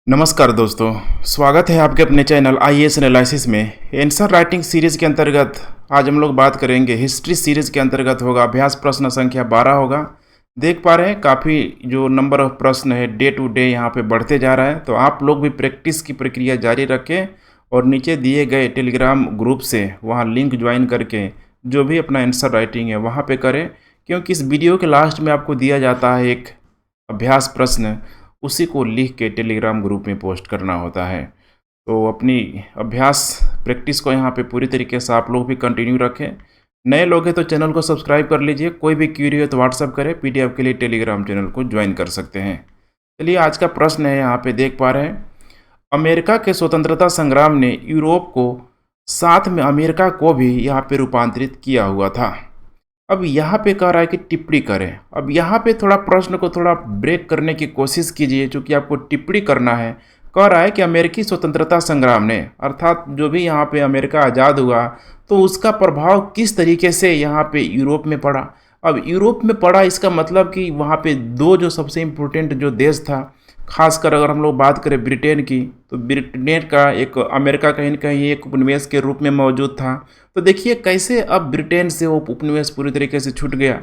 नमस्कार दोस्तों, स्वागत है आपके अपने चैनल आईएएस एनालिसिस में। आंसर राइटिंग सीरीज़ के अंतर्गत आज हम लोग बात करेंगे। हिस्ट्री सीरीज़ के अंतर्गत होगा अभ्यास प्रश्न संख्या 12 होगा। देख पा रहे हैं काफ़ी जो नंबर ऑफ प्रश्न है डे टू डे यहाँ पे बढ़ते जा रहा है, तो आप लोग भी प्रैक्टिस की प्रक्रिया जारी रखें और नीचे दिए गए टेलीग्राम ग्रुप से वहाँ लिंक ज्वाइन करके जो भी अपना आंसर राइटिंग है वहाँ पर करें, क्योंकि इस वीडियो के लास्ट में आपको दिया जाता है एक अभ्यास प्रश्न, उसी को लिख के टेलीग्राम ग्रुप में पोस्ट करना होता है। तो अपनी अभ्यास प्रैक्टिस को यहाँ पे पूरी तरीके से आप लोग भी कंटिन्यू रखें। नए लोग हैं तो चैनल को सब्सक्राइब कर लीजिए। कोई भी क्वेरी हो तो व्हाट्सअप करें, पीडीएफ के लिए टेलीग्राम चैनल को ज्वाइन कर सकते हैं। चलिए आज का प्रश्न है, यहाँ पे देख पा रहे हैं, अमेरिका के स्वतंत्रता संग्राम ने यूरोप को साथ में अमेरिका को भी यहाँ पे रूपांतरित किया हुआ था। अब यहाँ पे कह रहा है कि टिप्पणी करें। अब यहाँ पे थोड़ा प्रश्न को थोड़ा ब्रेक करने की कोशिश कीजिए, क्योंकि आपको टिप्पणी करना है। कह रहा है कि अमेरिकी स्वतंत्रता संग्राम ने, अर्थात जो भी यहाँ पे अमेरिका आज़ाद हुआ तो उसका प्रभाव किस तरीके से यहाँ पे यूरोप में पड़ा। अब यूरोप में पड़ा इसका मतलब कि वहाँ पे दो जो सबसे इम्पोर्टेंट जो देश था, खासकर अगर हम लोग बात करें ब्रिटेन की, तो ब्रिटेन का एक अमेरिका कहीं न कहीं एक उपनिवेश के रूप में मौजूद था। तो देखिए कैसे अब ब्रिटेन से वो उपनिवेश पूरी तरीके से छूट गया,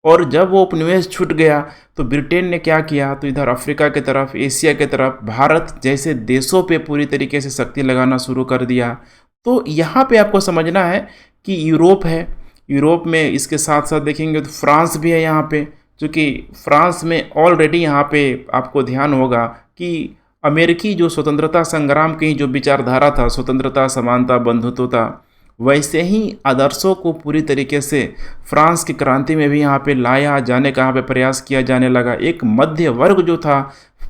और जब वो उपनिवेश छूट गया तो ब्रिटेन ने क्या किया, तो इधर अफ्रीका की तरफ, एशिया की तरफ, भारत जैसे देशों पे पूरी तरीके से शक्ति लगाना शुरू कर दिया। तो यहाँ पे आपको समझना है कि यूरोप है, यूरोप में इसके साथ साथ देखेंगे तो फ्रांस भी है यहाँ पे, चूँकि फ्रांस में ऑलरेडी यहाँ पे आपको ध्यान होगा कि अमेरिकी जो स्वतंत्रता संग्राम की जो विचारधारा था, स्वतंत्रता, समानता, बंधुत्वता, वैसे ही आदर्शों को पूरी तरीके से फ्रांस की क्रांति में भी यहाँ पे लाया जाने का यहाँ पे प्रयास किया जाने लगा। एक मध्य वर्ग जो था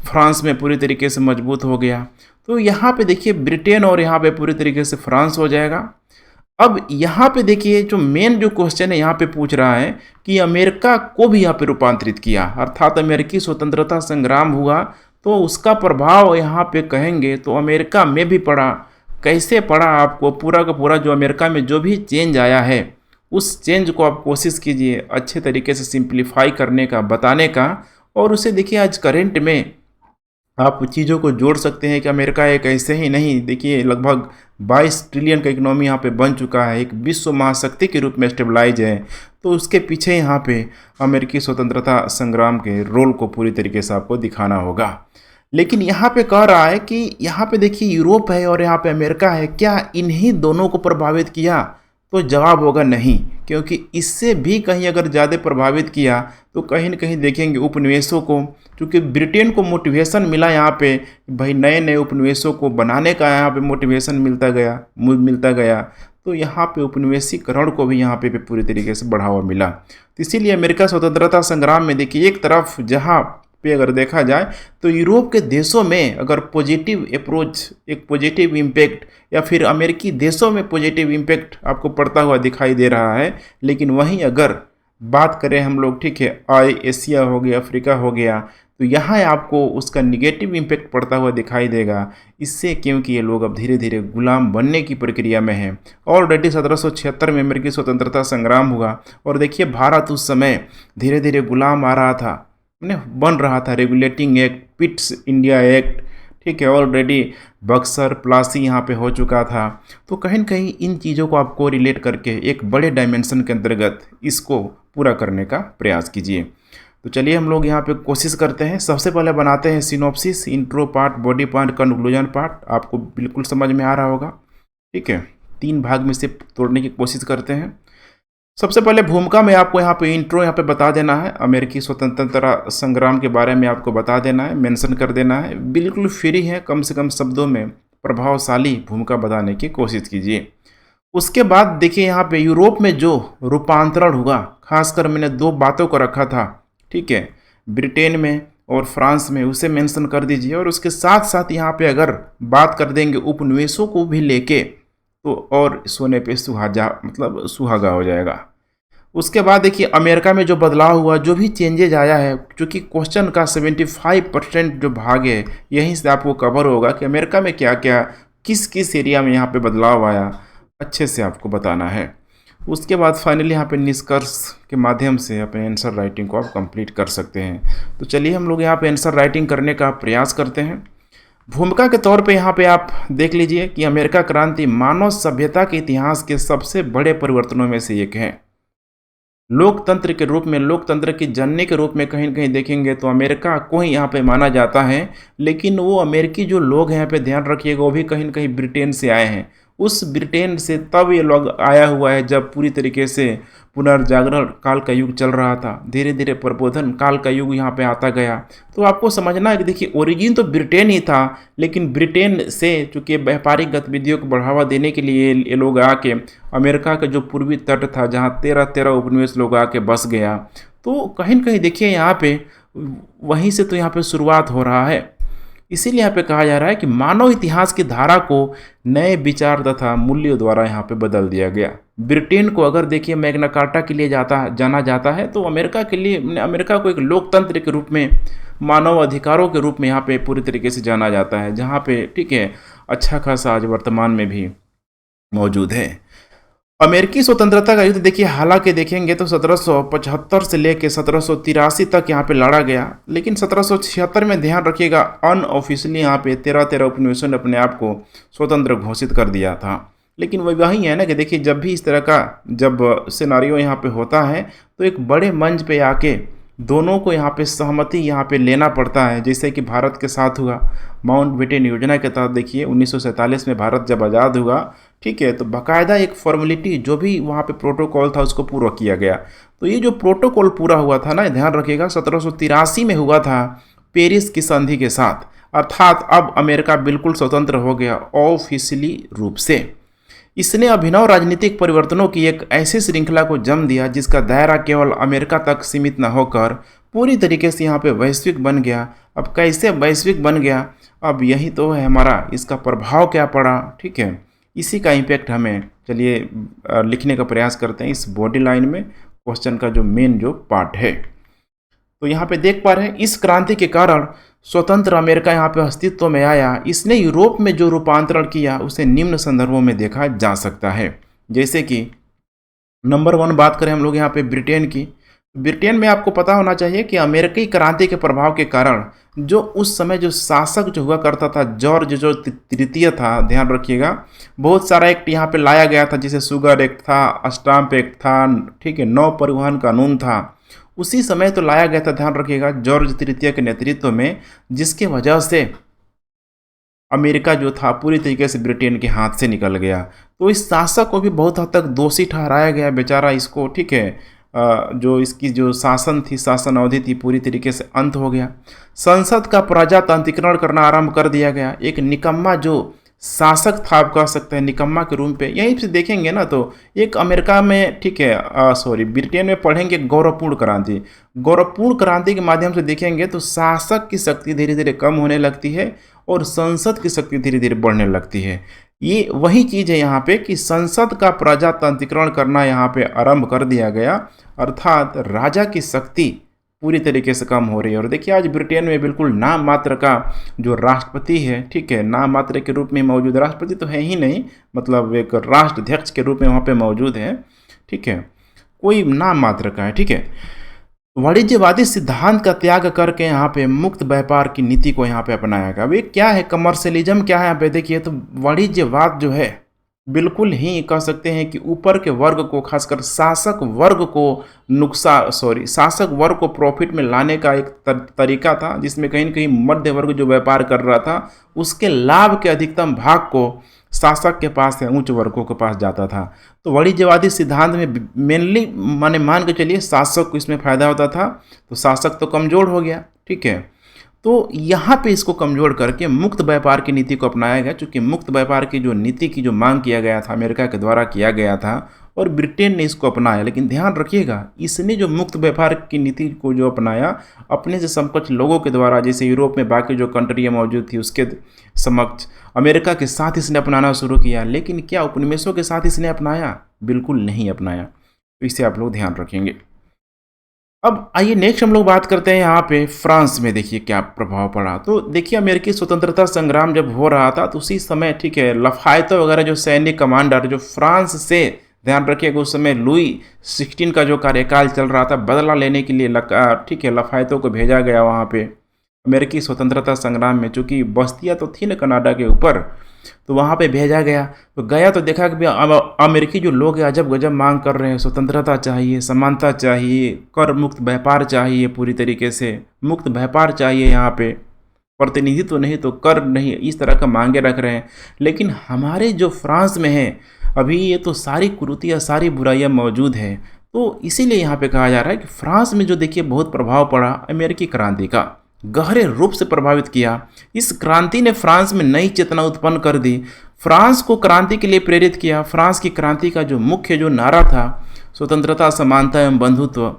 फ्रांस में पूरी तरीके से मजबूत हो गया। तो यहाँ पे देखिए ब्रिटेन और यहाँ पे पूरी तरीके से फ्रांस हो जाएगा। अब यहाँ पे देखिए जो मेन जो क्वेश्चन है यहाँ पे पूछ रहा है कि अमेरिका को भी यहाँ पे रूपांतरित किया, अर्थात अमेरिकी स्वतंत्रता संग्राम हुआ तो उसका प्रभाव यहाँ पे कहेंगे तो अमेरिका में भी पड़ा। कैसे पड़ा, आपको पूरा का पूरा जो अमेरिका में जो भी चेंज आया है उस चेंज को आप कोशिश कीजिए अच्छे तरीके से सिंप्लीफाई करने का, बताने का, और उसे देखिए आज करेंट में आप चीज़ों को जोड़ सकते हैं कि अमेरिका एक ऐसे ही नहीं, देखिए लगभग 22 ट्रिलियन का इकोनॉमी यहाँ पे बन चुका है, एक विश्व महाशक्ति के रूप में स्टेबलाइज है। तो उसके पीछे यहाँ पे अमेरिकी स्वतंत्रता संग्राम के रोल को पूरी तरीके से आपको दिखाना होगा। लेकिन यहाँ पे कह रहा है कि यहाँ पे देखिए यूरोप है और यहाँ पे अमेरिका है, क्या इन्हीं दोनों को प्रभावित किया? तो जवाब होगा नहीं, क्योंकि इससे भी कहीं अगर ज़्यादा प्रभावित किया तो कहीं न कहीं देखेंगे उपनिवेशों को, क्योंकि ब्रिटेन को मोटिवेशन मिला यहाँ पे भाई नए नए उपनिवेशों को बनाने का, यहाँ पे मोटिवेशन मिलता गया तो यहाँ पे उपनिवेशीकरण को भी यहाँ पे पूरी तरीके से बढ़ावा मिला। तो इसीलिए अमेरिका स्वतंत्रता संग्राम में देखिए एक तरफ जहाँ पे अगर देखा जाए तो यूरोप के देशों में अगर पॉजिटिव अप्रोच, एक पॉजिटिव इम्पैक्ट, या फिर अमेरिकी देशों में पॉजिटिव इम्पैक्ट आपको पड़ता हुआ दिखाई दे रहा है। लेकिन वहीं अगर बात करें हम लोग, ठीक है, एशिया हो गया, अफ्रीका हो गया, तो यहाँ आपको उसका निगेटिव इम्पैक्ट पड़ता हुआ दिखाई देगा। इससे क्योंकि ये लोग अब धीरे धीरे गुलाम बनने की प्रक्रिया में हैं। ऑलरेडी 1776 में अमेरिकी स्वतंत्रता संग्राम हुआ और देखिए भारत उस समय धीरे धीरे गुलाम आ रहा था, बन रहा था। Regulating act, Pitt's India act, ठीक है, ऑलरेडी बक्सर, प्लासी यहाँ पे हो चुका था। तो कहीं न कहीं इन चीज़ों को आपको रिलेट करके एक बड़े डायमेंशन के अंतर्गत इसको पूरा करने का प्रयास कीजिए। तो चलिए हम लोग यहाँ पे कोशिश करते हैं। सबसे पहले बनाते हैं synopsis, intro part, body part, conclusion part. आपको बिल्कुल समझ में आ रहा होगा, ठीक है। 3 भाग में से तोड़ने की कोशिश करते हैं। सबसे पहले भूमिका में आपको यहाँ पे इंट्रो यहाँ पे बता देना है, अमेरिकी स्वतंत्रता संग्राम के बारे में आपको बता देना है, मेंशन कर देना है। बिल्कुल फ्री है, कम से कम शब्दों में प्रभावशाली भूमिका बताने की कोशिश कीजिए। उसके बाद देखिए यहाँ पे यूरोप में जो रूपांतरण हुआ, खासकर मैंने 2 बातों को रखा था, ठीक है, ब्रिटेन में और फ्रांस में, उसे मेंशन कर दीजिए। और उसके साथ साथ यहाँ पे अगर बात कर देंगे उपनिवेशों को भी लेके तो और सोने पे सुहागा, मतलब सुहागा हो जाएगा। उसके बाद देखिए अमेरिका में जो बदलाव हुआ, जो भी चेंजेज आया है, क्योंकि क्वेश्चन का 75% जो भाग है यहीं से आपको कवर होगा कि अमेरिका में क्या क्या, किस किस एरिया में यहाँ पे बदलाव आया, अच्छे से आपको बताना है। उसके बाद फाइनली यहाँ पे निष्कर्ष के माध्यम से अपने आंसर राइटिंग को आप कंप्लीट कर सकते हैं। तो चलिए हम लोग यहाँ पे आंसर राइटिंग करने का प्रयास करते हैं। भूमिका के तौर पे यहाँ पे आप देख लीजिए कि अमेरिका क्रांति मानव सभ्यता के इतिहास के सबसे बड़े परिवर्तनों में से एक है। लोकतंत्र के रूप में, लोकतंत्र की जननी के रूप में कहीं न कहीं देखेंगे तो अमेरिका को ही यहाँ पे माना जाता है, लेकिन वो अमेरिकी जो लोग हैं यहाँ पे ध्यान रखिएगा वो भी कहीं न कहीं ब्रिटेन से आए हैं। उस ब्रिटेन से तब ये लोग आया हुआ है जब पूरी तरीके से पुनर्जागरण काल का युग चल रहा था, धीरे धीरे प्रबोधन काल का युग यहाँ पे आता गया। तो आपको समझना है कि देखिए ओरिजिन तो ब्रिटेन ही था, लेकिन ब्रिटेन से चूँकि व्यापारिक गतिविधियों को बढ़ावा देने के लिए ये लोग आके अमेरिका का जो पूर्वी तट था जहाँ 13 उपनिवेश लोग आके बस गया, तो कहीं न कहीं देखिए यहाँ पे वहीं से तो यहाँ पे शुरुआत हो रहा है। इसीलिए यहाँ पे कहा जा रहा है कि मानव इतिहास की धारा को नए विचार तथा मूल्यों द्वारा यहाँ पे बदल दिया गया। ब्रिटेन को अगर देखिए मैग्ना कार्टा के लिए जाना जाता है, तो अमेरिका के लिए, अमेरिका को एक लोकतंत्र के रूप में, मानव अधिकारों के रूप में यहाँ पे पूरी तरीके से जाना जाता है, जहाँ पे ठीक है अच्छा खासा आज वर्तमान में भी मौजूद है। अमेरिकी स्वतंत्रता का युद्ध देखिए हालांकि देखेंगे तो 1775 से लेकर 1783 तक यहाँ पे लड़ा गया, लेकिन 1776 में ध्यान रखिएगा अनऑफिशियली यहाँ पे 13 उपनिवेशों ने अपने आप को स्वतंत्र घोषित कर दिया था। लेकिन वही है ना कि देखिए जब भी इस तरह का जब सिनारियो यहाँ पे होता है तो एक बड़े मंच पे आके दोनों को यहाँ पे सहमति यहाँ पे लेना पड़ता है, जैसे कि भारत के साथ हुआ माउंटबेटन योजना के तहत। देखिए 1947 में भारत जब आज़ाद हुआ, ठीक है, तो बाकायदा एक फॉर्मेलिटी जो भी वहाँ पे प्रोटोकॉल था उसको पूरा किया गया। तो ये जो प्रोटोकॉल पूरा हुआ था ना, ध्यान रखिएगा 1783 में हुआ था पेरिस की संधि के साथ, अर्थात अब अमेरिका बिल्कुल स्वतंत्र हो गया ऑफिशियली रूप से। इसने अभिनव राजनीतिक परिवर्तनों की एक ऐसी श्रृंखला को जन्म दिया जिसका दायरा केवल अमेरिका तक सीमित न होकर पूरी तरीके से यहाँ पे वैश्विक बन गया। अब कैसे वैश्विक बन गया, अब यही तो है हमारा, इसका प्रभाव क्या पड़ा, ठीक है, इसी का इम्पैक्ट हमें चलिए लिखने का प्रयास करते हैं इस बॉडी लाइन में, क्वेश्चन का जो मेन जो पार्ट है। तो यहाँ पे देख पा रहे हैं इस क्रांति के कारण स्वतंत्र अमेरिका यहाँ पे अस्तित्व में आया। इसने यूरोप में जो रूपांतरण किया उसे निम्न संदर्भों में देखा जा सकता है। जैसे कि नंबर 1 बात करें हम लोग यहाँ पे ब्रिटेन की। ब्रिटेन में आपको पता होना चाहिए कि अमेरिकी क्रांति के प्रभाव के कारण जो उस समय जो शासक जो हुआ करता था जॉर्ज जो तृतीय था, ध्यान रखिएगा, बहुत सारा एक्ट यहाँ पे लाया गया था, जैसे शुगर एक्ट था, स्टाम्प एक्ट था, ठीक है, नौ परिवहन कानून था, उसी समय तो लाया गया था, ध्यान रखिएगा, जॉर्ज तृतीय के नेतृत्व में, जिसके वजह से अमेरिका जो था पूरी तरीके से ब्रिटेन के हाथ से निकल गया। तो इस शासक को भी बहुत हद तक दोषी ठहराया गया, बेचारा इसको, ठीक है, जो इसकी जो शासन थी, शासन अवधि थी, पूरी तरीके से अंत हो गया। संसद का प्रजातांत्रिकरण करना आरंभ कर दिया गया। एक निकम्मा जो शासक था, आप कह सकते हैं निकम्मा के रूप पे, यहीं से देखेंगे ना तो एक अमेरिका में, ठीक है, ब्रिटेन में पढ़ेंगे गौरवपूर्ण क्रांति। गौरवपूर्ण क्रांति के माध्यम से देखेंगे तो शासक की शक्ति धीरे धीरे कम होने लगती है और संसद की शक्ति धीरे धीरे बढ़ने लगती है। ये वही चीज़ है यहाँ पे कि संसद का प्रजातांत्रिकरण करना यहाँ पे आरंभ कर दिया गया, अर्थात राजा की शक्ति पूरी तरीके से कम हो रही है। और देखिए आज ब्रिटेन में बिल्कुल नाम मात्र का जो राष्ट्रपति है, ठीक है, नाम मात्र के रूप में मौजूद, राष्ट्रपति तो है ही नहीं, मतलब एक राष्ट्राध्यक्ष के रूप में वहाँ पे मौजूद है, ठीक है, कोई नाम मात्र का है, ठीक है। वाणिज्यवादी सिद्धांत का त्याग करके यहाँ पे मुक्त व्यापार की नीति को यहाँ पे अपनाया गया। अब ये क्या है, कमर्शियलिज्म क्या है यहाँ पे देखिए, तो वाणिज्यवाद जो है बिल्कुल ही कह सकते हैं कि ऊपर के वर्ग को, खासकर शासक वर्ग को शासक वर्ग को प्रॉफिट में लाने का एक तरीका था, जिसमें कहीं न कहीं मध्य वर्ग जो व्यापार कर रहा था उसके लाभ के अधिकतम भाग को शासक के पास या उच्च वर्गों के पास जाता था। तो वाणिज्यवादी सिद्धांत में मेनली मान के चलिए शासक को इसमें फायदा होता था, तो शासक तो कमजोर हो गया, ठीक है। तो यहाँ पे इसको कमजोर करके मुक्त व्यापार की नीति को अपनाया गया, क्योंकि मुक्त व्यापार की जो नीति की जो मांग किया गया था अमेरिका के द्वारा किया गया था और ब्रिटेन ने इसको अपनाया। लेकिन ध्यान रखिएगा इसने जो मुक्त व्यापार की नीति को जो अपनाया अपने से समकक्ष लोगों के द्वारा, जैसे यूरोप में बाकी जो कंट्रियाँ मौजूद थी उसके समक्ष अमेरिका के साथ इसने अपनाना शुरू किया। लेकिन क्या उपनिवेशों के साथ इसने अपनाया? बिल्कुल नहीं अपनाया। तो इसे आप लोग ध्यान रखेंगे। अब आइए नेक्स्ट हम लोग बात करते हैं यहाँ पे फ्रांस में, देखिए क्या प्रभाव पड़ा। तो देखिए अमेरिकी स्वतंत्रता संग्राम जब हो रहा था तो उसी समय, ठीक है, लफायतो वगैरह जो सैनिक कमांडर जो फ्रांस से, ध्यान रखिएगा उस समय लुई 16 का जो कार्यकाल चल रहा था, बदला लेने के लिए ठीक है लफायतो को भेजा गया वहाँ पे अमेरिकी स्वतंत्रता संग्राम में, चूँकि बस्तियाँ तो थी ना कनाडा के ऊपर, तो वहाँ पे भेजा गया। तो गया तो देखा कि अमेरिकी जो लोग हैं अजब गजब मांग कर रहे हैं, स्वतंत्रता चाहिए, समानता चाहिए, कर मुक्त व्यापार चाहिए, पूरी तरीके से मुक्त व्यापार चाहिए, यहाँ पे प्रतिनिधित्व तो नहीं तो कर नहीं, इस तरह का मांगे रख रहे हैं। लेकिन हमारे जो फ्रांस में है अभी ये तो सारी कुरीतियाँ सारी बुराइयाँ मौजूद है। तो इसीलिए यहाँ पे कहा जा रहा है कि फ्रांस में जो देखिए बहुत प्रभाव पड़ा अमेरिकी क्रांति का, गहरे रूप से प्रभावित किया। इस क्रांति ने फ्रांस में नई चेतना उत्पन्न कर दी, फ्रांस को क्रांति के लिए प्रेरित किया। फ्रांस की क्रांति का जो मुख्य जो नारा था स्वतंत्रता, समानता एवं बंधुत्व,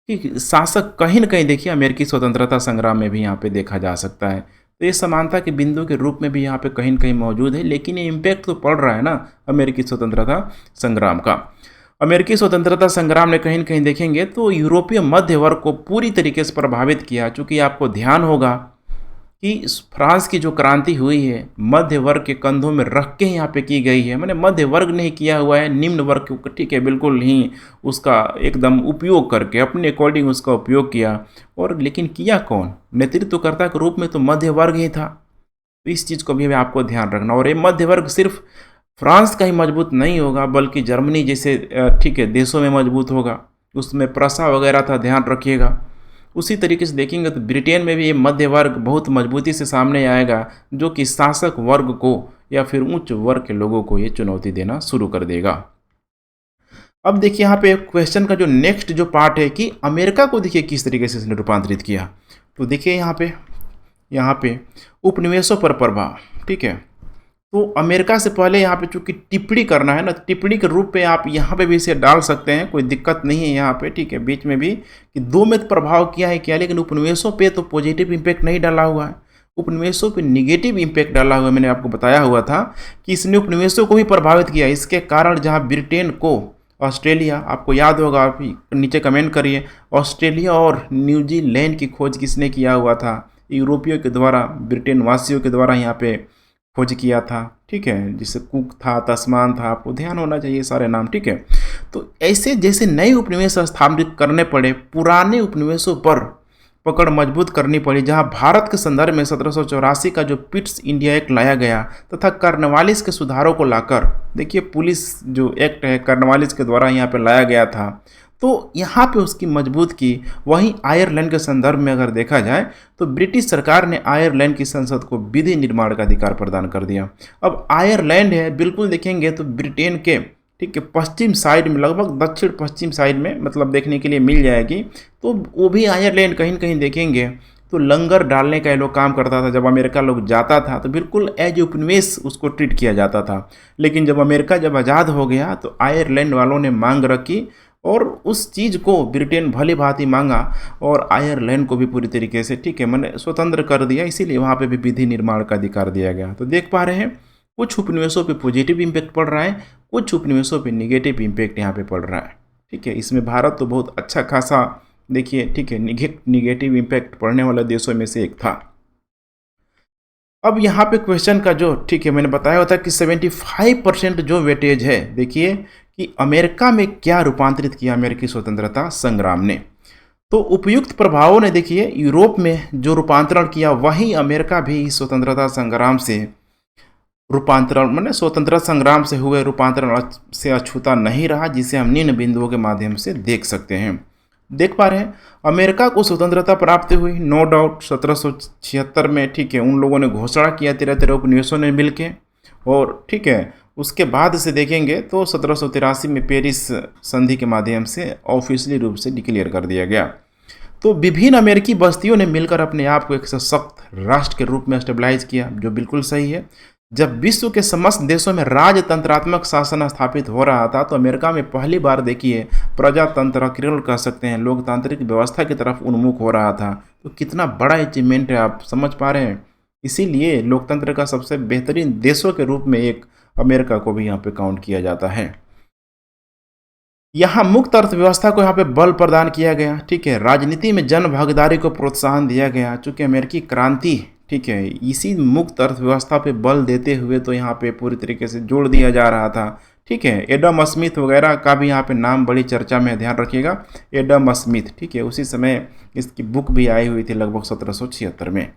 कि शासक कहीं न कहीं देखिए अमेरिकी स्वतंत्रता संग्राम में भी यहाँ पे देखा जा सकता है। तो ये समानता के बिंदु के रूप में भी यहाँ पे कहीं न कहीं मौजूद है, लेकिन ये इम्पैक्ट तो पड़ रहा है ना अमेरिकी स्वतंत्रता संग्राम का। अमेरिकी स्वतंत्रता संग्राम ने कहीं न कहीं देखेंगे तो यूरोपीय मध्य वर्ग को पूरी तरीके से प्रभावित किया। चूँकि आपको ध्यान होगा कि फ्रांस की जो क्रांति हुई है मध्य वर्ग के कंधों में रख के यहाँ पे की गई है, मैंने मध्य वर्ग नहीं किया हुआ है, निम्न वर्ग को ठीक है बिल्कुल ही उसका एकदम उपयोग करके अपने अकॉर्डिंग उसका उपयोग किया। और लेकिन किया कौन, नेतृत्वकर्ता के रूप में तो मध्य वर्ग ही था। तो इस चीज़ को भी आपको ध्यान रखना। और ये मध्य वर्ग सिर्फ फ्रांस का ही मजबूत नहीं होगा बल्कि जर्मनी जैसे ठीक है देशों में मजबूत होगा, उसमें प्रसा वगैरह था, ध्यान रखिएगा। उसी तरीके से देखेंगे तो ब्रिटेन में भी ये मध्य वर्ग बहुत मजबूती से सामने आएगा, जो कि शासक वर्ग को या फिर उच्च वर्ग के लोगों को ये चुनौती देना शुरू कर देगा। अब देखिए यहाँ पे क्वेश्चन का जो नेक्स्ट जो पार्ट है कि अमेरिका को देखिए किस तरीके से इसने रूपांतरित किया। तो देखिए यहाँ पे उपनिवेशों पर प्रभाव, ठीक है। तो अमेरिका से पहले यहाँ पे चूँकि टिप्पणी करना है ना, टिप्पणी के रूप पे आप यहाँ पे भी इसे डाल सकते हैं, कोई दिक्कत नहीं है यहाँ पे, ठीक है। बीच में भी कि दो में प्रभाव किया है क्या, लेकिन उपनिवेशों पे तो पॉजिटिव इम्पैक्ट नहीं डाला हुआ है, उपनिवेशों पे निगेटिव इम्पैक्ट डाला हुआ है। मैंने आपको बताया हुआ था कि इसने उपनिवेशों को भी प्रभावित किया। इसके कारण जहाँ ब्रिटेन को ऑस्ट्रेलिया, आपको याद होगा, आप नीचे कमेंट करिए, ऑस्ट्रेलिया और न्यूजीलैंड की खोज किसने किया हुआ था, यूरोपियों के द्वारा, ब्रिटेन वासियों के द्वारा यहाँ पे खोज किया था, ठीक है। जिससे कुक था, तस्मान था, आपको ध्यान होना चाहिए सारे नाम, ठीक है। तो ऐसे जैसे नए उपनिवेश स्थापित करने पड़े, पुराने उपनिवेशों पर पकड़ मजबूत करनी पड़ी। जहां भारत के संदर्भ में 1784 का जो पिट्स इंडिया एक्ट लाया गया तथा कार्नवालिस के सुधारों को लाकर, देखिए पुलिस जो एक्ट है कार्नवालिस के द्वारा यहाँ पे लाया गया था, तो यहाँ पे उसकी मजबूत की। वहीं आयरलैंड के संदर्भ में अगर देखा जाए तो ब्रिटिश सरकार ने आयरलैंड की संसद को विधि निर्माण का अधिकार प्रदान कर दिया। अब आयरलैंड है बिल्कुल देखेंगे तो ब्रिटेन के ठीक है पश्चिम साइड में, लगभग दक्षिण पश्चिम साइड में मतलब देखने के लिए मिल जाएगी। तो वो भी आयरलैंड कहीं न कहीं देखेंगे तो लंगर डालने का ये लोग काम करता था। जब अमेरिका लोग जाता था तो बिल्कुल एज उपनिवेश उसको ट्रीट किया जाता था। लेकिन जब अमेरिका जब आज़ाद हो गया तो आयरलैंड वालों ने मांग रखी और उस चीज़ को ब्रिटेन भली भांति मांगा और आयरलैंड को भी पूरी तरीके से ठीक है मैंने स्वतंत्र कर दिया। इसीलिए वहाँ पे भी विधि निर्माण का अधिकार दिया गया। तो देख पा रहे हैं कुछ उपनिवेशों पे पॉजिटिव इम्पैक्ट पड़ रहा है, कुछ उपनिवेशों पे निगेटिव इम्पैक्ट यहाँ पे पड़ रहा है, ठीक है। इसमें भारत तो बहुत अच्छा खासा देखिए ठीक है निगेटिव इम्पैक्ट पड़ने वाले देशों में से एक था। अब यहाँ पे क्वेश्चन का जो ठीक है मैंने बताया होता कि 75% जो वेटेज है, देखिए कि अमेरिका में क्या रूपांतरित किया अमेरिकी स्वतंत्रता संग्राम ने। तो उपयुक्त प्रभावों ने देखिए यूरोप में जो रूपांतरण किया, वहीं अमेरिका भी इस स्वतंत्रता संग्राम से रूपांतरण मैंने स्वतंत्रता संग्राम से हुए रूपांतरण से अछूता नहीं रहा, जिसे हम निम्न बिंदुओं के माध्यम से देख सकते हैं। देख पा रहे हैं अमेरिका को स्वतंत्रता प्राप्त हुई, नो डाउट 1776 में, ठीक है। उन लोगों ने घोषणा किया 13 उपनिवेशों ने मिलके, और ठीक है उसके बाद से देखेंगे तो 1783 में पेरिस संधि के माध्यम से ऑफिशियली रूप से डिक्लेयर कर दिया गया। तो विभिन्न अमेरिकी बस्तियों ने मिलकर अपने आप को एक सशक्त राष्ट्र के रूप में स्टेबलाइज किया, जो बिल्कुल सही है। जब विश्व के समस्त देशों में राजतंत्रात्मक शासन स्थापित हो रहा था तो अमेरिका में पहली बार देखिए प्रजातंत्र केवल कह सकते हैं लोकतांत्रिक व्यवस्था की तरफ उन्मुख हो रहा था। तो कितना बड़ा अचीवमेंट है, आप समझ पा रहे हैं। इसीलिए लोकतंत्र का सबसे बेहतरीन देशों के रूप में एक अमेरिका को भी यहाँ पे काउंट किया जाता है। यहाँ मुक्त अर्थव्यवस्था को यहाँ पे बल प्रदान किया गया, ठीक है। राजनीति में जन भागीदारी को प्रोत्साहन दिया गया, चूँकि अमेरिकी क्रांति ठीक है इसी मुक्त अर्थव्यवस्था पे बल देते हुए तो यहाँ पे पूरी तरीके से जोड़ दिया जा रहा था, ठीक है। एडम स्मिथ वगैरह का भी यहाँ पे नाम बड़ी चर्चा में, ध्यान रखिएगा, एडम स्मिथ, ठीक है। उसी समय इसकी बुक भी आई हुई थी लगभग 1776 में।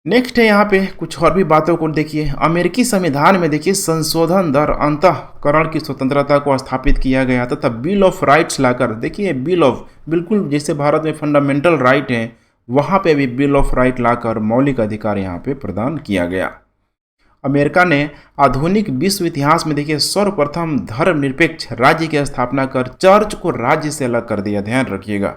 नेक्स्ट है यहाँ पे कुछ और भी बातों को देखिए। अमेरिकी संविधान में देखिए संशोधन दर अंतःकरण की स्वतंत्रता को स्थापित किया गया तथा बिल ऑफ राइट्स लाकर, देखिए बिल ऑफ, बिल्कुल जैसे भारत में फंडामेंटल राइट है वहाँ पे भी बिल ऑफ राइट लाकर मौलिक अधिकार यहाँ पे प्रदान किया गया। अमेरिका ने आधुनिक विश्व इतिहास में देखिए सर्वप्रथम धर्मनिरपेक्ष राज्य की स्थापना कर चर्च को राज्य से अलग कर दिया, ध्यान रखिएगा।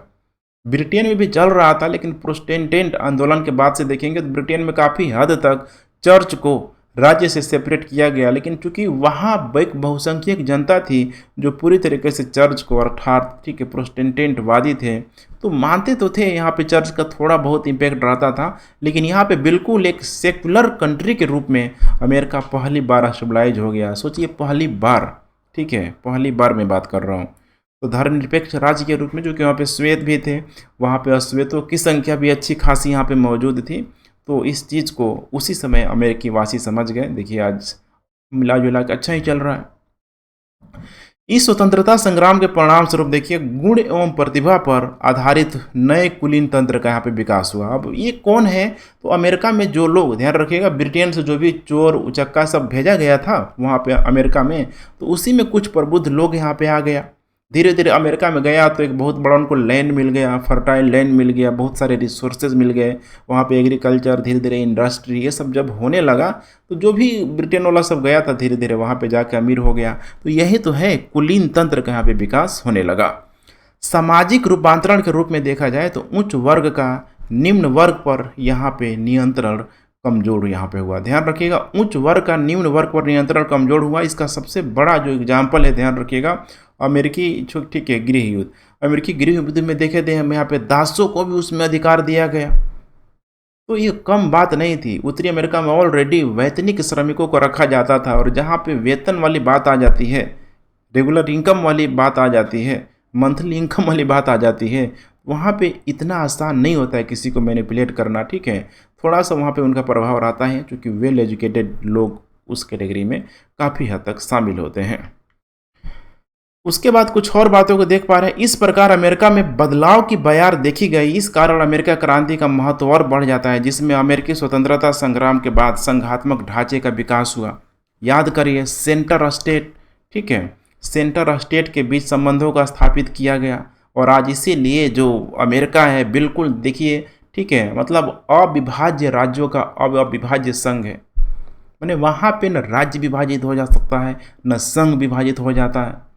ब्रिटेन में भी चल रहा था, लेकिन प्रोटेस्टेंट आंदोलन के बाद से देखेंगे तो ब्रिटेन में काफ़ी हद तक चर्च को राज्य से सेपरेट किया गया, लेकिन चूंकि वहाँ एक बहुसंख्यक जनता थी जो पूरी तरीके से चर्च को, अर्थात ठीक है प्रोटेस्टेंटवादी थे, तो मानते तो थे यहाँ पे चर्च का थोड़ा बहुत इम्पैक्ट रहता था, लेकिन यहाँ पे बिल्कुल एक सेकुलर कंट्री के रूप में अमेरिका पहली बार स्टेबलाइज हो गया। सोचिए पहली बार, ठीक है, पहली बार मैं बात कर रहा हूँ। तो धर्मनिरपेक्ष राज्य के रूप में, जो कि वहाँ पे श्वेत भी थे, वहाँ पे अश्वेतों की संख्या भी अच्छी खासी यहाँ पे मौजूद थी। तो इस चीज़ को उसी समय अमेरिकी वासी समझ गए। देखिए आज मिला जुला के अच्छा ही चल रहा है। इस स्वतंत्रता संग्राम के परिणाम स्वरूप देखिए गुण एवं प्रतिभा पर आधारित नए कुलीन तंत्र का यहाँ पे विकास हुआ। अब ये कौन है? तो अमेरिका में जो लोग, ध्यान रखिएगा, ब्रिटेन से जो भी चोर उचक्का सब भेजा गया था वहाँ पे अमेरिका में, तो उसी में कुछ प्रबुद्ध लोग यहाँ पे आ गया। धीरे धीरे अमेरिका में गया तो एक बहुत बड़ा उनको लैंड मिल गया, फर्टाइल लैंड मिल गया, बहुत सारे रिसोर्सेज मिल गए वहाँ पे, एग्रीकल्चर, धीरे धीरे इंडस्ट्री, ये सब जब होने लगा तो जो भी ब्रिटेन वाला सब गया था धीरे धीरे वहाँ पे जाके अमीर हो गया। तो यही तो है कुलीन तंत्र का यहाँ पे विकास होने लगा। सामाजिक रूपांतरण के रूप में देखा जाए तो उच्च वर्ग का निम्न वर्ग पर यहाँ पे नियंत्रण कमजोर यहाँ पे हुआ। ध्यान रखिएगा, उच्च वर्ग का निम्न वर्ग पर नियंत्रण कमजोर हुआ। इसका सबसे बड़ा जो एग्जाम्पल है, ध्यान रखिएगा, अमेरिकी, ठीक है, गृह युद्ध। अमेरिकी गृह युद्ध में देखे थे हम यहाँ पे दासों को भी उसमें अधिकार दिया गया। तो ये कम बात नहीं थी। उत्तरी अमेरिका में ऑलरेडी वैतनिक श्रमिकों को रखा जाता था, और जहाँ पे वेतन वाली बात आ जाती है, रेगुलर इनकम वाली बात आ जाती है, मंथली इनकम वाली बात आ जाती है, वहाँ पे इतना आसान नहीं होता है किसी को मैनिपुलेट करना। ठीक है, थोड़ा सा वहाँ पे उनका प्रभाव रहता है, क्योंकि वेल एजुकेटेड लोग उस कैटेगरी में काफ़ी हद तक शामिल होते हैं। उसके बाद कुछ और बातों को देख पा रहे हैं। इस प्रकार अमेरिका में बदलाव की बयार देखी गई। इस कारण अमेरिका क्रांति का महत्व और बढ़ जाता है, जिसमें अमेरिकी स्वतंत्रता संग्राम के बाद संघात्मक ढांचे का विकास हुआ। याद करिए, सेंटर स्टेट, ठीक है, सेंटर स्टेट के बीच संबंधों का स्थापित किया गया, और आज इसीलिए जो अमेरिका है बिल्कुल देखिए, ठीक है, मतलब अविभाज्य राज्यों का अविभाज्य संघ है। मैंने वहाँ पे न राज्य विभाजित हो जा सकता है, न संघ विभाजित हो जाता है।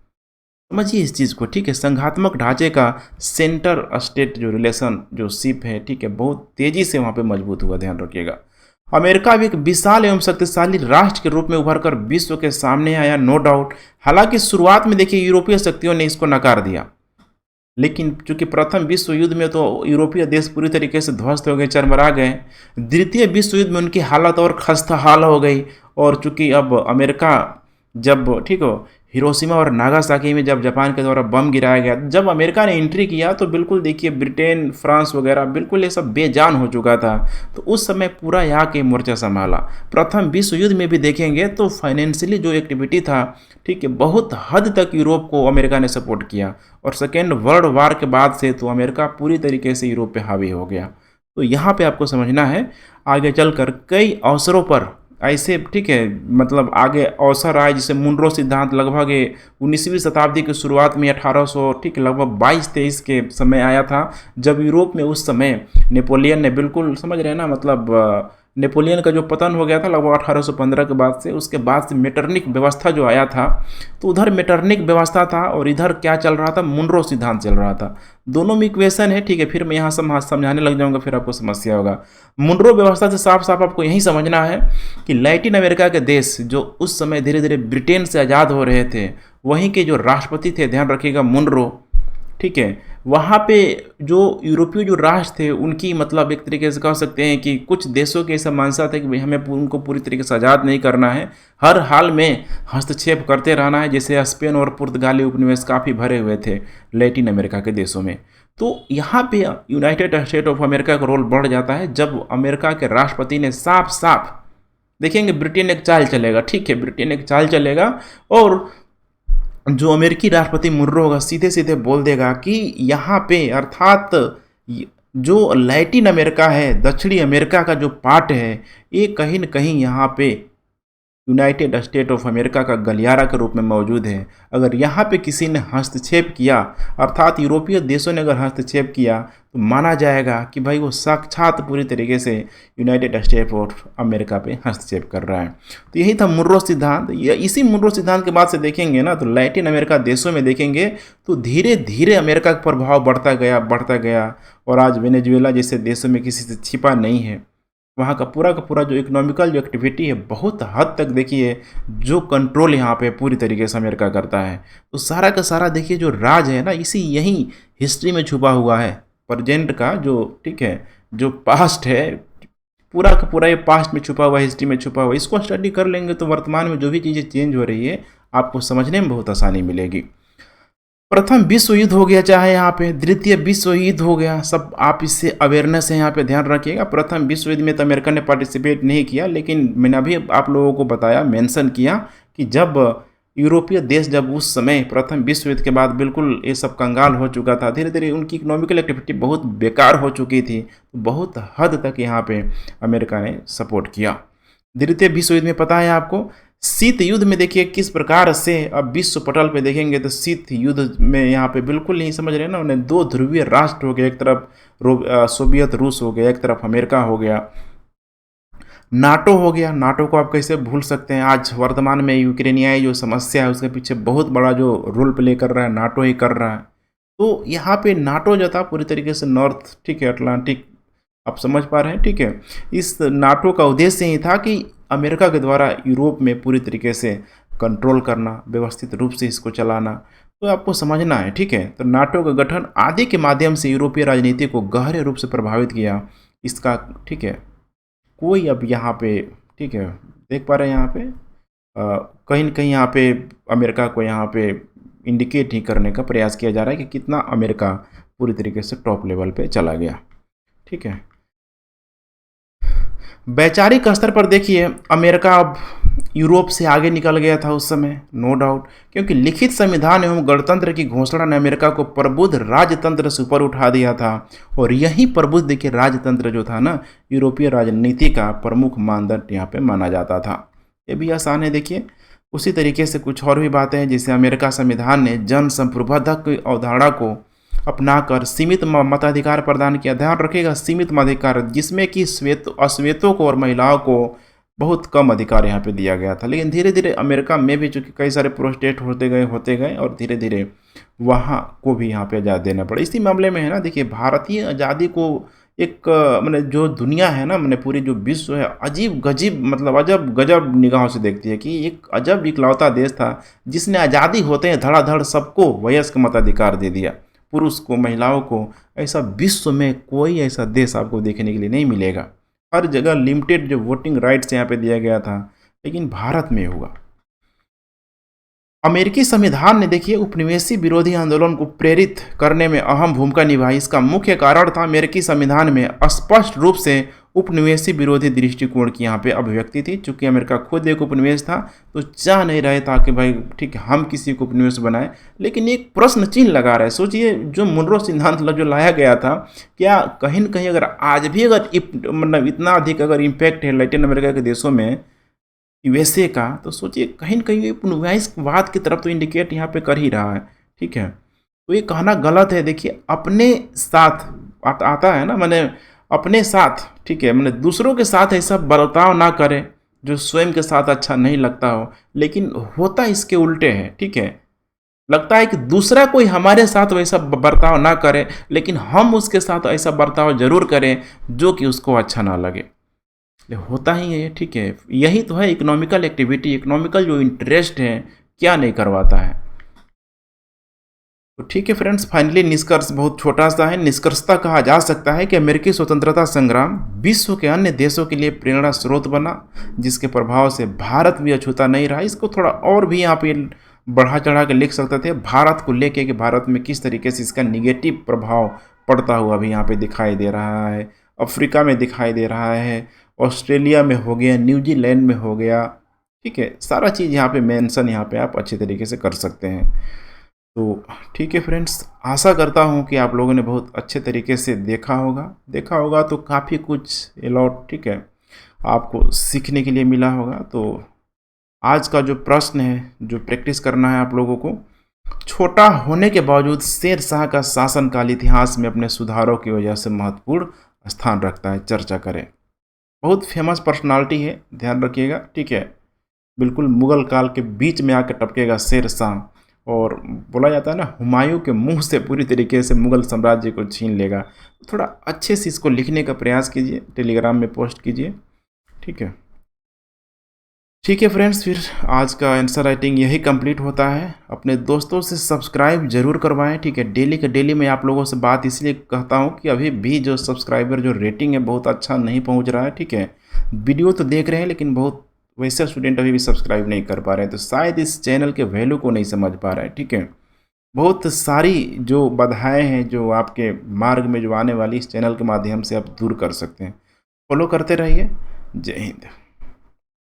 समझिए इस चीज़ को, ठीक है। संघात्मक ढांचे का सेंटर स्टेट जो रिलेशन जो शिप है, ठीक है, बहुत तेजी से वहाँ पे मजबूत हुआ, ध्यान रखिएगा। अमेरिका भी एक विशाल एवं शक्तिशाली राष्ट्र के रूप में उभरकर विश्व के सामने आया, नो डाउट। हालांकि शुरुआत में देखिए यूरोपीय शक्तियों ने इसको नकार दिया, लेकिन चूंकि प्रथम विश्व युद्ध में तो यूरोपीय देश पूरी तरीके से ध्वस्त हो गए, चरमरा गए। द्वितीय विश्व युद्ध में उनकी हालत और खस्ता हाल हो गई, और चूंकि अब अमेरिका जब, ठीक हो, हिरोशिमा और नागासाकी में जब जापान के द्वारा बम गिराया गया, जब अमेरिका ने एंट्री किया तो बिल्कुल देखिए ब्रिटेन, फ्रांस वगैरह बिल्कुल ये सब बेजान हो चुका था। तो उस समय पूरा यहाँ के मोर्चा संभाला। प्रथम विश्व युद्ध में भी देखेंगे तो फाइनेंशियली जो एक्टिविटी था, ठीक है, बहुत हद तक यूरोप को अमेरिका ने सपोर्ट किया, और सेकेंड वर्ल्ड वार के बाद से तो अमेरिका पूरी तरीके से यूरोप पे हावी हो गया। तो यहाँ पे आपको समझना है, आगे चलकर कई अवसरों पर ऐसे, ठीक है, मतलब आगे अवसर आए, जैसे मुनरो सिद्धांत लगभग 19वीं शताब्दी की शुरुआत में 1800, ठीक, लगभग 22-23 के समय आया था, जब यूरोप में उस समय नेपोलियन ने, बिल्कुल समझ रहे हैं ना, मतलब नेपोलियन का जो पतन हो गया था लगभग 1815 के बाद से, उसके बाद से मेटरनिक व्यवस्था जो आया था, तो उधर मेटरनिक व्यवस्था था और इधर क्या चल रहा था, मुनरो सिद्धांत चल रहा था। दोनों में इक्वेशन है, ठीक है, फिर मैं यहाँ समझाने लग जाऊँगा, फिर आपको समस्या होगा। मुनरो व्यवस्था से साफ साफ आपको यही समझना है कि लैटिन अमेरिका के देश जो उस समय धीरे धीरे ब्रिटेन से आज़ाद हो रहे थे, वहीं के जो राष्ट्रपति थे, ध्यान रखिएगा, मुनरो, ठीक है, वहाँ पे जो यूरोपीय जो राष्ट्र थे उनकी, मतलब एक तरीके से कह सकते हैं कि कुछ देशों के ऐसा मानसा था कि भाई हमें उनको पूरी तरीके से आज़ाद नहीं करना है, हर हाल में हस्तक्षेप करते रहना है। जैसे स्पेन और पुर्तगाली उपनिवेश काफ़ी भरे हुए थे लैटिन अमेरिका के देशों में। तो यहाँ पे यूनाइटेड स्टेट ऑफ अमेरिका का रोल बढ़ जाता है, जब अमेरिका के राष्ट्रपति ने साफ साफ देखेंगे ब्रिटेन एक चाल चलेगा, ठीक है, ब्रिटेन एक चाल चलेगा और जो अमेरिकी राष्ट्रपति मुर्रो होगा सीधे सीधे बोल देगा कि यहाँ पे अर्थात जो लैटिन अमेरिका है, दक्षिणी अमेरिका का जो पार्ट है, ये कहीं न कहीं यहाँ पे यूनाइटेड स्टेट ऑफ अमेरिका का गलियारा के रूप में मौजूद है। अगर यहाँ पे किसी ने हस्तक्षेप किया, अर्थात यूरोपीय देशों ने अगर हस्तक्षेप किया, तो माना जाएगा कि भाई वो साक्षात पूरी तरीके से यूनाइटेड स्टेट ऑफ अमेरिका पे हस्तक्षेप कर रहा है। तो यही था मुर्रो सिद्धांत। इसी मुर्रो सिद्धांत के बाद से देखेंगे ना, तो लैटिन अमेरिका देशों में देखेंगे तो धीरे धीरे अमेरिका का प्रभाव बढ़ता गया और आज वेनेजुएला जैसे देशों में किसी से छिपा नहीं है। वहाँ का पूरा जो इकोनॉमिकल जो एक्टिविटी है बहुत हद तक देखिए जो कंट्रोल यहाँ पे पूरी तरीके से अमेरिका करता है। तो सारा का सारा देखिए जो राज है ना, इसी यही हिस्ट्री में छुपा हुआ है। प्रेजेंट का जो, ठीक है, जो पास्ट है, पूरा का पूरा ये पास्ट में छुपा हुआ, हिस्ट्री में छुपा हुआ, इसको स्टडी कर लेंगे तो वर्तमान में जो भी चीज़ें चेंज हो रही है आपको समझने में बहुत आसानी मिलेगी। प्रथम विश्व युद्ध हो गया, चाहे यहाँ पे द्वितीय विश्व युद्ध हो गया, सब आप इससे अवेयरनेस है यहाँ पे ध्यान रखिएगा। प्रथम विश्व युद्ध में तो अमेरिका ने पार्टिसिपेट नहीं किया, लेकिन मैंने अभी आप लोगों को बताया, मेंशन किया कि जब यूरोपीय देश जब उस समय प्रथम विश्व युद्ध के बाद बिल्कुल ये सब कंगाल हो चुका था, धीरे धीरे उनकी इकोनॉमिकल एक्टिविटी बहुत बेकार हो चुकी थी, तो बहुत हद तक यहाँ पे अमेरिका ने सपोर्ट किया। द्वितीय विश्व युद्ध में पता है आपको, शीत युद्ध में देखिए किस प्रकार से अब विश्व पटल पे देखेंगे तो शीत युद्ध में यहाँ पे बिल्कुल नहीं समझ रहे ना, उन्हें दो ध्रुवीय राष्ट्र हो गए, एक तरफ सोवियत रूस हो गया, एक तरफ अमेरिका हो गया, नाटो हो गया। नाटो को आप कैसे भूल सकते हैं, आज वर्तमान में यूक्रेनियाई जो समस्या है उसके पीछे बहुत बड़ा जो रोल प्ले कर रहा है नाटो ही कर रहा है। तो यहाँ पे नाटो जो था पूरी तरीके से नॉर्थ, ठीक है, अटलांटिक, आप समझ पा रहे हैं, ठीक है। इस नाटो का उद्देश्य ही था कि अमेरिका के द्वारा यूरोप में पूरी तरीके से कंट्रोल करना, व्यवस्थित रूप से इसको चलाना, तो आपको समझना है, ठीक है। तो नाटो का गठन आदि के माध्यम से यूरोपीय राजनीति को गहरे रूप से प्रभावित किया इसका, ठीक है। कोई अब यहाँ पे, ठीक है, देख पा रहे हैं यहाँ पे कहीं न कहीं यहाँ पे अमेरिका को यहाँ पे इंडिकेट ही करने का प्रयास किया जा रहा है कि कितना अमेरिका पूरी तरीके से टॉप लेवल पे चला गया, ठीक है। वैचारिक स्तर पर देखिए अमेरिका अब यूरोप से आगे निकल गया था उस समय, नो डाउट, क्योंकि लिखित संविधान एवं गणतंत्र की घोषणा ने अमेरिका को प्रबुद्ध राजतंत्र से ऊपर उठा दिया था। और यही प्रबुद्ध देखिए राजतंत्र जो था ना, यूरोपीय राजनीति का प्रमुख मानदंड यहाँ पे माना जाता था। ये भी आसान है, देखिए उसी तरीके से कुछ और भी बातें हैं, जैसे अमेरिका संविधान ने जन संप्रभुता की अवधारणा को अपनाकर सीमित मताधिकार प्रदान किया। ध्यान रखिएगा, सीमित मताधिकार, जिसमें कि अश्वेतों को और महिलाओं को बहुत कम अधिकार यहाँ पे दिया गया था। लेकिन धीरे धीरे अमेरिका में भी चूँकि कई सारे प्रोस्टेट होते गए और धीरे धीरे वहाँ को भी यहाँ पे आज़ादी देना पड़ा। इसी मामले में है ना, देखिए भारतीय आज़ादी को एक मतलब जो दुनिया है ना, मैंने पूरी जो विश्व है अजीब गजीब, मतलब अजब गजब निगाहों से देखती है कि एक अजब इकलौता देश था जिसने आज़ादी होते हैं धड़ाधड़ सबको वयस्क मताधिकार दे दिया, पुरुष को, महिलाओं को। ऐसा विश्व में कोई ऐसा देश आपको देखने के लिए नहीं मिलेगा। हर जगह लिमिटेड जो वोटिंग राइट्स यहाँ पे दिया गया था, लेकिन भारत में हुआ। अमेरिकी संविधान ने देखिए उपनिवेशी विरोधी आंदोलन को प्रेरित करने में अहम भूमिका निभाई। इसका मुख्य कारण था अमेरिकी संविधान में स्पष्ट रूप से उपनिवेशी विरोधी दृष्टिकोण की यहाँ पे अभिव्यक्ति थी। चूंकि अमेरिका खुद एक उपनिवेश था तो चाह नहीं रहे था कि भाई ठीक है हम किसी को उपनिवेश बनाए, लेकिन एक प्रश्न चिन्ह लगा रहे। सोचिए जो मुनरो सिद्धांत जो लाया गया था, क्या कहीं न कहीं अगर आज भी अगर मतलब इतना अधिक अगर इम्पैक्ट है लैटिन अमेरिका के देशों में यूएसए का, तो सोचिए कहीं न कहीं उपनिवेशवाद की तरफ तो इंडिकेट यहाँ पे कर ही रहा है, ठीक है। तो ये कहना गलत है। देखिए अपने साथ आता है ना, मैंने अपने साथ, ठीक है, मैंने दूसरों के साथ ऐसा बर्ताव ना करें जो स्वयं के साथ अच्छा नहीं लगता हो, लेकिन होता इसके उल्टे है, ठीक है। लगता है कि दूसरा कोई हमारे साथ वैसा बर्ताव ना करे, लेकिन हम उसके साथ ऐसा बर्ताव जरूर करें जो कि उसको अच्छा ना लगे। होता ही है, ठीक है। यही तो है इकोनॉमिकल एक्टिविटी, इकोनॉमिकल जो इंटरेस्ट है क्या नहीं करवाता है। तो ठीक है फ्रेंड्स, फाइनली निष्कर्ष बहुत छोटा सा है। निष्कर्षता कहा जा सकता है कि अमेरिकी स्वतंत्रता संग्राम विश्व के अन्य देशों के लिए प्रेरणा स्रोत बना, जिसके प्रभाव से भारत भी अछूता नहीं रहा। इसको थोड़ा और भी यहाँ पे बढ़ा चढ़ा के लिख सकते थे भारत को लेके कि भारत में किस तरीके से इसका निगेटिव प्रभाव पड़ता हुआ भी यहाँ पे दिखाई दे रहा है, अफ्रीका में दिखाई दे रहा है, ऑस्ट्रेलिया में हो गया, न्यूजीलैंड में हो गया, ठीक है। सारा चीज़ यहाँ पे मेंशन यहाँ पे आप अच्छे तरीके से कर सकते हैं। तो ठीक है फ्रेंड्स, आशा करता हूँ कि आप लोगों ने बहुत अच्छे तरीके से देखा होगा तो काफ़ी कुछ अलॉट, ठीक है, आपको सीखने के लिए मिला होगा। तो आज का जो प्रश्न है, जो प्रैक्टिस करना है आप लोगों को, छोटा होने के बावजूद शेर शाह का शासनकाल इतिहास में अपने सुधारों की वजह से महत्वपूर्ण स्थान रखता है, चर्चा करें। बहुत फेमस पर्सनालिटी है, ध्यान रखिएगा, ठीक है। बिल्कुल मुगल काल के बीच में आकर टपकेगा शेर शाह, और बोला जाता है ना, हुमायूं के मुंह से पूरी तरीके से मुगल साम्राज्य को छीन लेगा। थोड़ा अच्छे से इसको लिखने का प्रयास कीजिए, टेलीग्राम में पोस्ट कीजिए, ठीक है फ्रेंड्स। फिर आज का आंसर राइटिंग यही कंप्लीट होता है। अपने दोस्तों से सब्सक्राइब जरूर करवाएं, ठीक है। डेली के डेली मैं आप लोगों से बात इसलिए कहता हूं कि अभी भी जो सब्सक्राइबर जो रेटिंग है बहुत अच्छा नहीं पहुंच रहा है, ठीक है। वीडियो तो देख रहे हैं लेकिन बहुत वैसे स्टूडेंट अभी भी सब्सक्राइब नहीं कर पा रहे हैं, तो शायद इस चैनल के वैल्यू को नहीं समझ पा रहे हैं, ठीक है। बहुत सारी जो बाधाएँ हैं जो आपके मार्ग में जो आने वाली, इस चैनल के माध्यम से आप दूर कर सकते हैं। फॉलो करते रहिए। जय हिंद।